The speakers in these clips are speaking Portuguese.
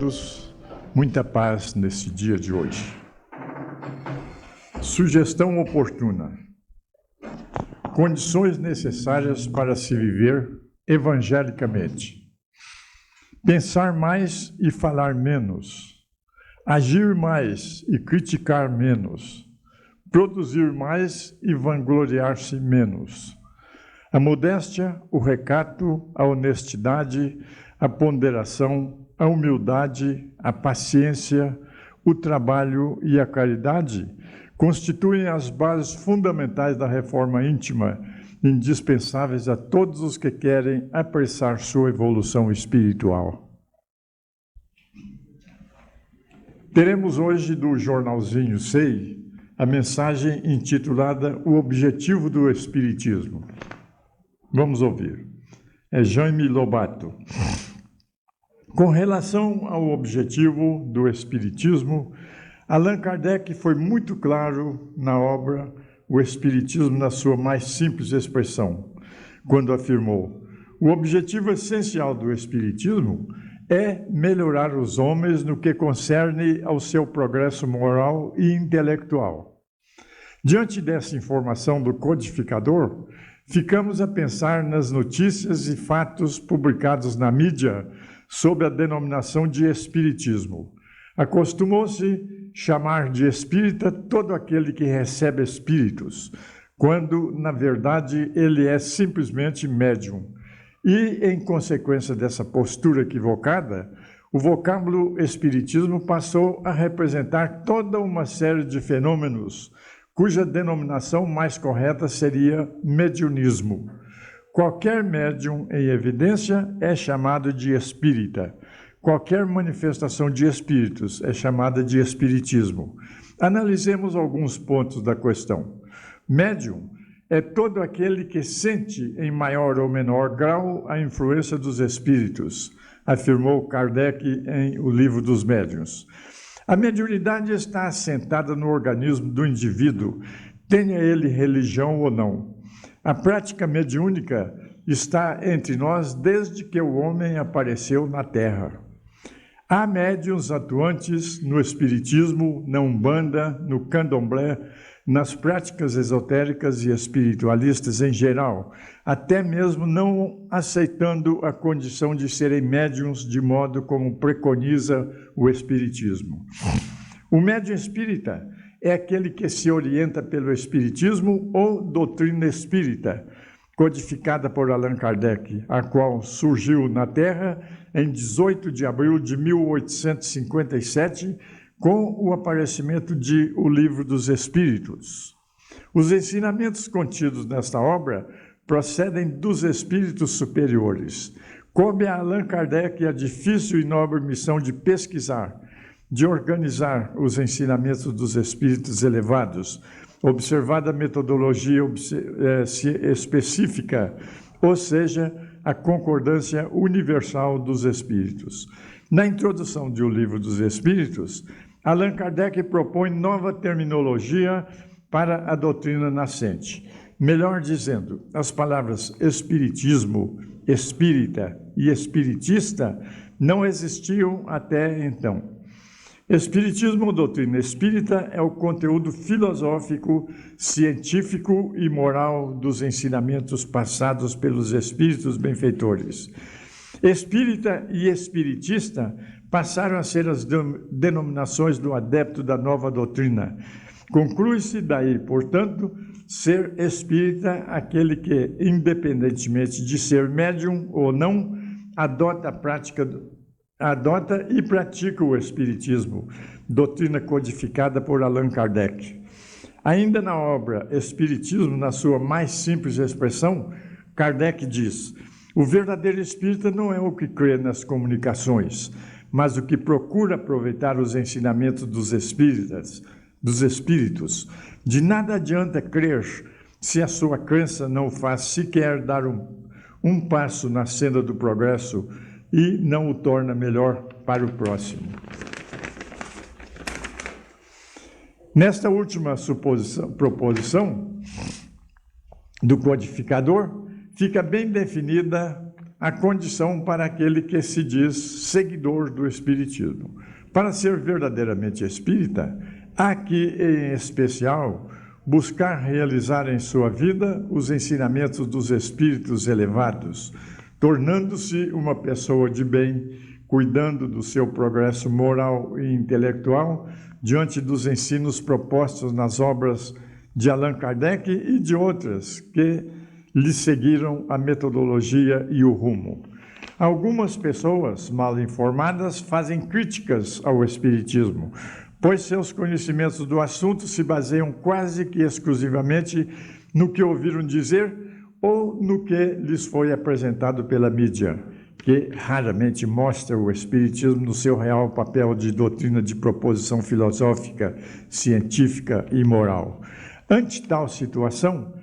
todos, muita paz nesse dia de hoje. Sugestão oportuna. Condições necessárias para se viver evangelicamente. Pensar mais e falar menos. Agir mais e criticar menos. Produzir mais e vangloriar-se menos. A modéstia, o recato, a honestidade, a ponderação, a humildade, a paciência, o trabalho e a caridade constituem as bases fundamentais da reforma íntima, indispensáveis a todos os que querem apressar sua evolução espiritual. Teremos hoje do jornalzinho SEI a mensagem intitulada O Objetivo do Espiritismo. Vamos ouvir. É Jaime Lobato. Com relação ao objetivo do Espiritismo, Allan Kardec foi muito claro na obra O Espiritismo na sua mais simples expressão, quando afirmou: o objetivo essencial do Espiritismo é melhorar os homens no que concerne ao seu progresso moral e intelectual. Diante dessa informação do codificador, ficamos a pensar nas notícias e fatos publicados na mídia sob a denominação de Espiritismo. Acostumou-se chamar de espírita todo aquele que recebe espíritos, quando, na verdade, ele é simplesmente médium. E, em consequência dessa postura equivocada, o vocábulo espiritismo passou a representar toda uma série de fenômenos, cuja denominação mais correta seria mediunismo. Qualquer médium em evidência é chamado de espírita. Qualquer manifestação de espíritos é chamada de espiritismo. Analisemos alguns pontos da questão. Médium é todo aquele que sente em maior ou menor grau a influência dos espíritos, afirmou Kardec em O Livro dos Médiuns. A mediunidade está assentada no organismo do indivíduo, tenha ele religião ou não. A prática mediúnica está entre nós desde que o homem apareceu na Terra. Há médiuns atuantes no espiritismo, na Umbanda, no Candomblé, nas práticas esotéricas e espiritualistas em geral, até mesmo não aceitando a condição de serem médiuns de modo como preconiza o espiritismo. O médium espírita é aquele que se orienta pelo espiritismo ou doutrina espírita, codificada por Allan Kardec, a qual surgiu na Terra em 18 de abril de 1857, com o aparecimento de O Livro dos Espíritos. Os ensinamentos contidos nesta obra procedem dos espíritos superiores. Coube a Allan Kardec a difícil e nobre missão de pesquisar, de organizar os ensinamentos dos espíritos elevados, observada a metodologia específica, ou seja, a concordância universal dos espíritos. Na introdução de O Livro dos Espíritos, Allan Kardec propõe nova terminologia para a doutrina nascente. Melhor dizendo, as palavras espiritismo, espírita e espiritista não existiam até então. Espiritismo ou doutrina espírita é o conteúdo filosófico, científico e moral dos ensinamentos passados pelos espíritos benfeitores. Espírita e espiritista passaram a ser as denominações do adepto da nova doutrina. Conclui-se daí, portanto, ser espírita aquele que, independentemente de ser médium ou não, adota e pratica o espiritismo, doutrina codificada por Allan Kardec. Ainda na obra Espiritismo, na sua mais simples expressão, Kardec diz: o verdadeiro espírita não é o que crê nas comunicações, mas o que procura aproveitar os ensinamentos dos espíritos. De nada adianta crer se a sua crença não faz sequer dar um passo na senda do progresso e não o torna melhor para o próximo. Nesta última proposição do codificador, fica bem definida a condição para aquele que se diz seguidor do Espiritismo. Para ser verdadeiramente espírita, há que, em especial, buscar realizar em sua vida os ensinamentos dos espíritos elevados, tornando-se uma pessoa de bem, cuidando do seu progresso moral e intelectual diante dos ensinos propostos nas obras de Allan Kardec e de outras que lhe seguiram a metodologia e o rumo. Algumas pessoas mal informadas fazem críticas ao Espiritismo, pois seus conhecimentos do assunto se baseiam quase que exclusivamente no que ouviram dizer ou no que lhes foi apresentado pela mídia, que raramente mostra o Espiritismo no seu real papel de doutrina de proposição filosófica, científica e moral. Ante tal situação,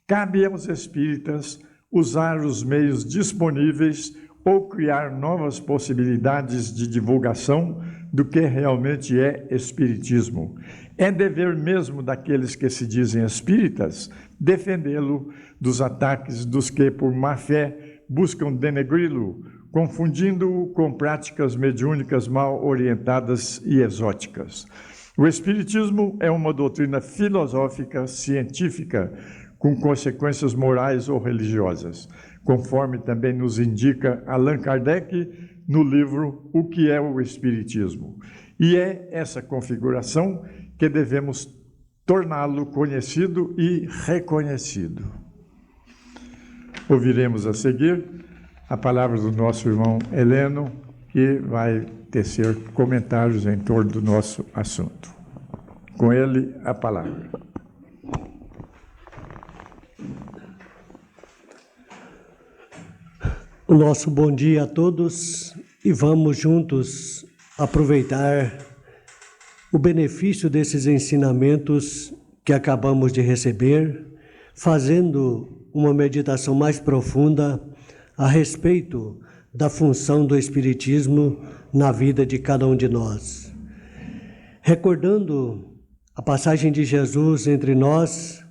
cabe aos espíritas usar os meios disponíveis ou criar novas possibilidades de divulgação do que realmente é espiritismo. É dever mesmo daqueles que se dizem espíritas defendê-lo dos ataques dos que, por má fé, buscam denegri-lo, confundindo-o com práticas mediúnicas mal orientadas e exóticas. O Espiritismo é uma doutrina filosófica, científica, com consequências morais ou religiosas, conforme também nos indica Allan Kardec no livro O que é o Espiritismo. E é essa configuração que devemos torná-lo conhecido e reconhecido. Ouviremos a seguir a palavra do nosso irmão Heleno, que vai tecer comentários em torno do nosso assunto. Com ele, a palavra. O nosso bom dia a todos e vamos juntos aproveitar o benefício desses ensinamentos que acabamos de receber, fazendo uma meditação mais profunda a respeito da função do Espiritismo na vida de cada um de nós. Recordando a passagem de Jesus entre nós,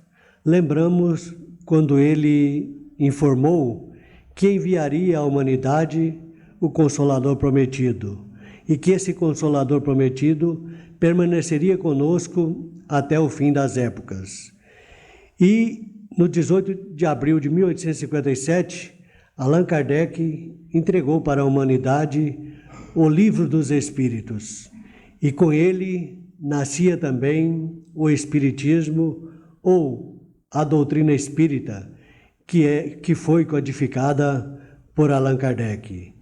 lembramos quando ele informou que enviaria à humanidade o Consolador prometido e que esse Consolador prometido permaneceria conosco até o fim das épocas. E no 18 de abril de 1857, Allan Kardec entregou para a humanidade o Livro dos Espíritos e com ele nascia também o Espiritismo ou a doutrina espírita, que foi codificada por Allan Kardec.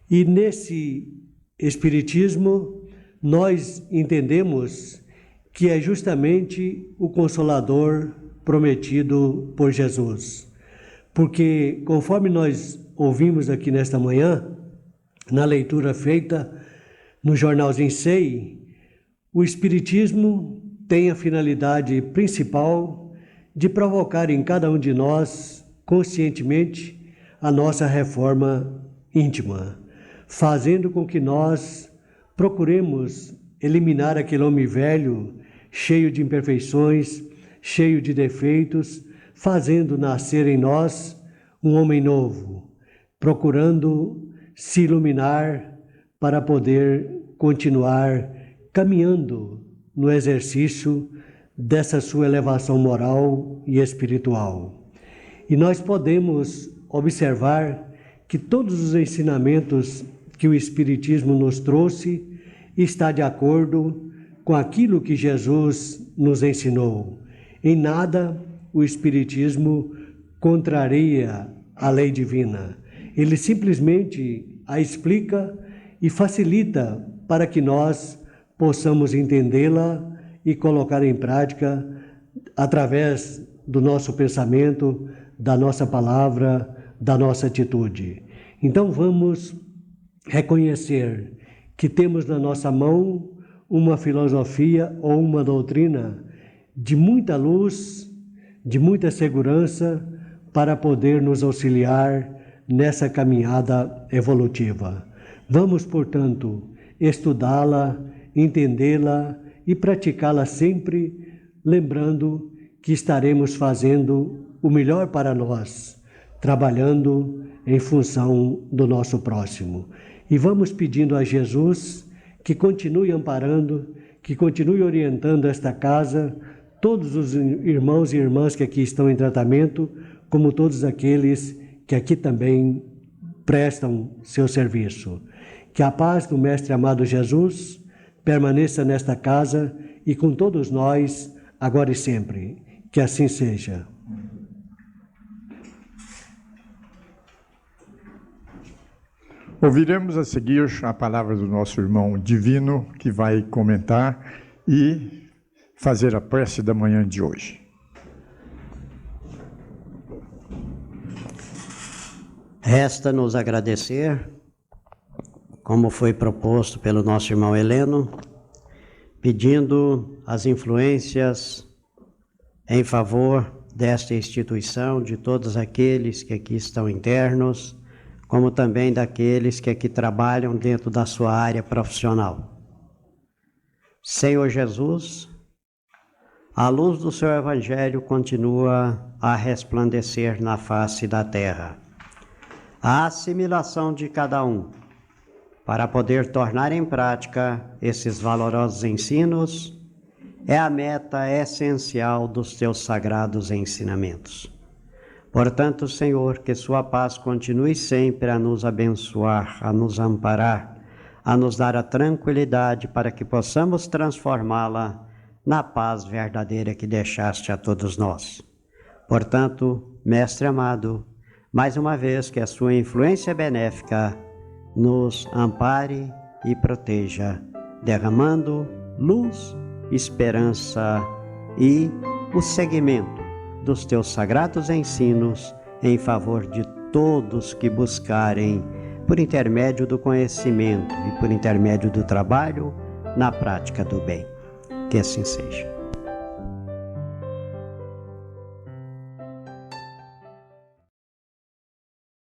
E nesse Espiritismo, nós entendemos que é justamente o Consolador prometido por Jesus. Porque, conforme nós ouvimos aqui nesta manhã, na leitura feita no jornalzinho SEI, o Espiritismo tem a finalidade principal de provocar em cada um de nós, conscientemente, a nossa reforma íntima, fazendo com que nós procuremos eliminar aquele homem velho, cheio de imperfeições, cheio de defeitos, fazendo nascer em nós um homem novo, procurando se iluminar para poder continuar caminhando no exercício dessa sua elevação moral e espiritual. E nós podemos observar que todos os ensinamentos que o Espiritismo nos trouxe está de acordo com aquilo que Jesus nos ensinou. Em nada o Espiritismo contraria a lei divina. Ele simplesmente a explica e facilita para que nós possamos entendê-la e colocar em prática através do nosso pensamento, da nossa palavra, da nossa atitude. Então vamos reconhecer que temos na nossa mão uma filosofia ou uma doutrina de muita luz, de muita segurança para poder nos auxiliar nessa caminhada evolutiva. Vamos, portanto, estudá-la, entendê-la e praticá-la sempre, lembrando que estaremos fazendo o melhor para nós, trabalhando em função do nosso próximo. E vamos pedindo a Jesus que continue amparando, que continue orientando esta casa, todos os irmãos e irmãs que aqui estão em tratamento, como todos aqueles que aqui também prestam seu serviço. Que a paz do Mestre amado Jesus permaneça nesta casa e com todos nós, agora e sempre. Que assim seja. Ouviremos a seguir a palavra do nosso irmão Divino, que vai comentar e fazer a prece da manhã de hoje. Resta-nos agradecer, como foi proposto pelo nosso irmão Heleno, pedindo as influências em favor desta instituição, de todos aqueles que aqui estão internos, como também daqueles que aqui trabalham dentro da sua área profissional. Senhor Jesus, a luz do seu Evangelho continua a resplandecer na face da terra. A assimilação de cada um, para poder tornar em prática esses valorosos ensinos, é a meta essencial dos teus sagrados ensinamentos. Portanto, Senhor, que sua paz continue sempre a nos abençoar, a nos amparar, a nos dar a tranquilidade para que possamos transformá-la na paz verdadeira que deixaste a todos nós. Portanto, Mestre amado, mais uma vez que a sua influência benéfica nos ampare e proteja, derramando luz, esperança e o seguimento dos teus sagrados ensinos em favor de todos que buscarem, por intermédio do conhecimento e por intermédio do trabalho, na prática do bem. Que assim seja.